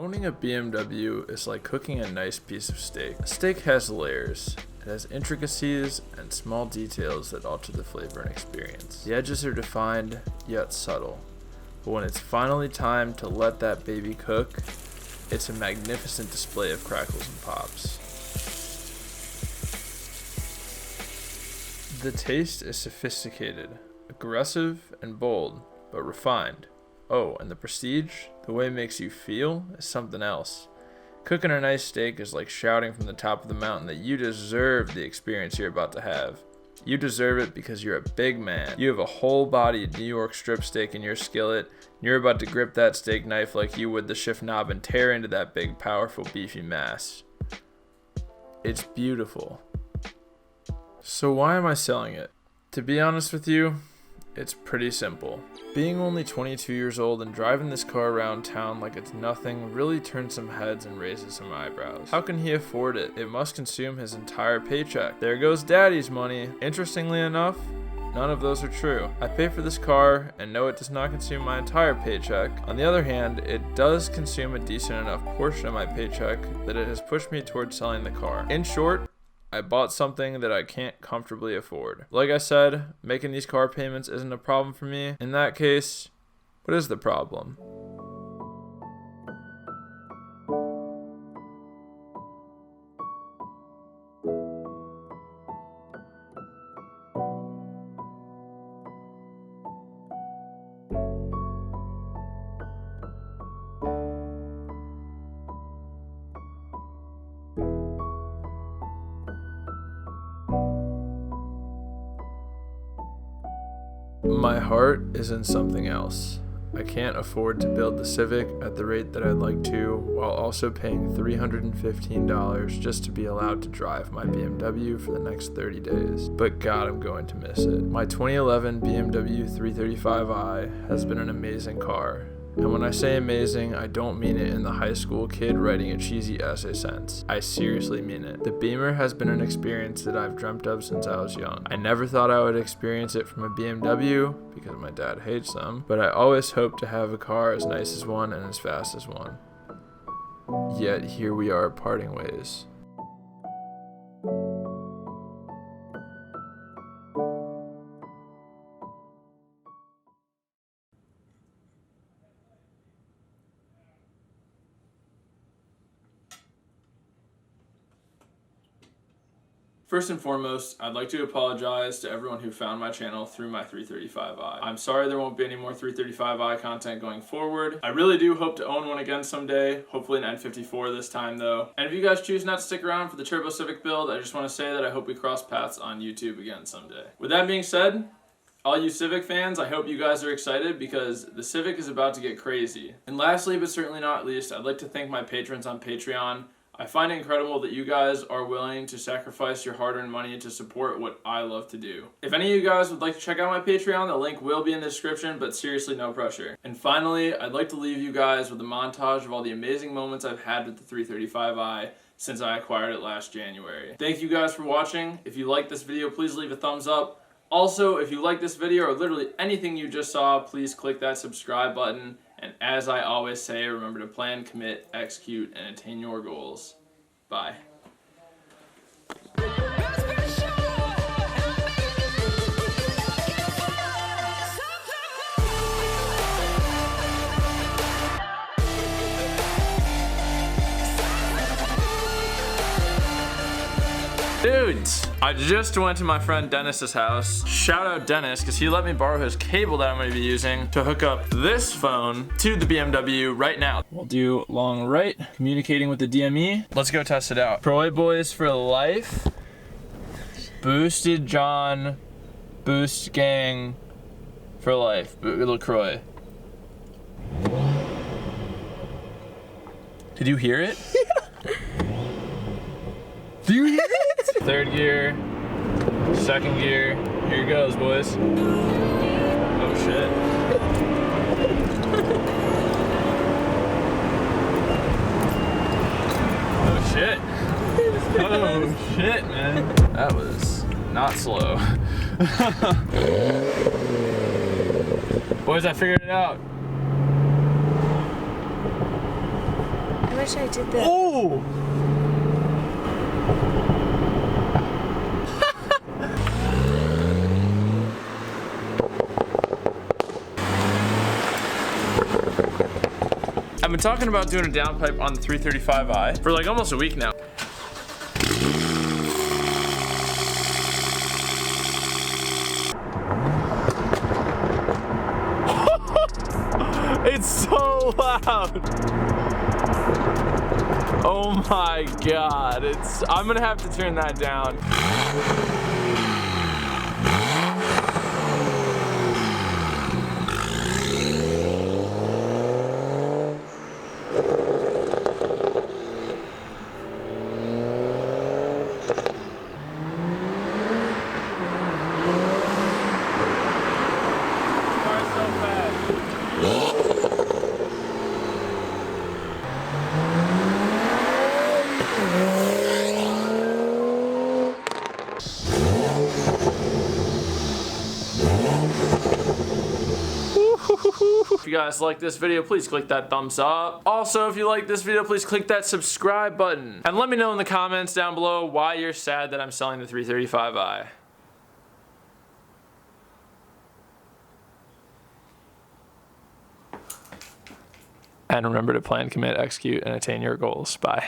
Owning a BMW is like cooking a nice piece of steak. A steak has layers. It has intricacies and small details that alter the flavor and experience. The edges are defined, yet subtle. But when it's finally time to let that baby cook, it's a magnificent display of crackles and pops. The taste is sophisticated, aggressive, and bold, but refined. Oh, and the prestige, the way it makes you feel, is something else. Cooking a nice steak is like shouting from the top of the mountain that you deserve the experience you're about to have. You deserve it because you're a big man. You have a whole-bodied New York strip steak in your skillet, and you're about to grip that steak knife like you would the shift knob and tear into that big, powerful, beefy mass. It's beautiful. So why am I selling it? To be honest with you, it's pretty simple. Being only 22 years old and driving this car around town like it's nothing really turns some heads and raises some eyebrows. How can he afford it? It must consume his entire paycheck. There goes daddy's money. Interestingly enough, none of those are true. I pay for this car and know it does not consume my entire paycheck. On the other hand, it does consume a decent enough portion of my paycheck that it has pushed me towards selling the car. In short, I bought something that I can't comfortably afford. Like I said, making these car payments isn't a problem for me. In that case, what is the problem? My heart is in something else. I can't afford to build the Civic at the rate that I'd like to, while also paying $315 just to be allowed to drive my BMW for the next 30 days. But God, I'm going to miss it. My 2011 BMW 335i has been an amazing car. And when I say amazing, I don't mean it in the high school kid writing a cheesy essay sense. I seriously mean it. The Beamer has been an experience that I've dreamt of since I was young. I never thought I would experience it from a BMW, because my dad hates them, but I always hoped to have a car as nice as one and as fast as one. Yet here we are parting ways. First and foremost, I'd like to apologize to everyone who found my channel through my 335i. I'm sorry there won't be any more 335i content going forward. I really do hope to own one again someday, hopefully an N54 this time though. And if you guys choose not to stick around for the Turbo Civic build, I just want to say that I hope we cross paths on YouTube again someday. With that being said, all you Civic fans, I hope you guys are excited because the Civic is about to get crazy. And lastly, but certainly not least, I'd like to thank my patrons on Patreon. I find it incredible that you guys are willing to sacrifice your hard-earned money to support what I love to do. If any of you guys would like to check out my Patreon, the link will be in the description, but seriously, no pressure. And finally, I'd like to leave you guys with a montage of all the amazing moments I've had with the 335i since I acquired it last January. Thank you guys for watching. If you like this video, please leave a thumbs up. Also, if you like this video or literally anything you just saw, please click that subscribe button. And as I always say, remember to plan, commit, execute, and attain your goals. Bye. Dudes, I just went to my friend Dennis's house. Shout out Dennis, because he let me borrow his cable that I'm going to be using to hook up this phone to the BMW right now. We'll do long right, communicating with the DME. Let's go test it out. Croy boys for life. Boosted John, boost gang for life. Little Croy. Did you hear it? Do you hear it? Third gear, second gear, here it goes, boys. Oh shit. Oh shit. Oh shit, man. That was not slow. Boys, I figured it out. I wish I did that. Oh! I've been talking about doing a downpipe on the 335i for like almost a week now. It's so loud. Oh my God, I'm gonna have to turn that down. If you guys like this video, please click that thumbs up. Also, if you like this video, please click that subscribe button. And let me know in the comments down below why you're sad that I'm selling the 335i. And remember to plan, commit, execute, and attain your goals. Bye.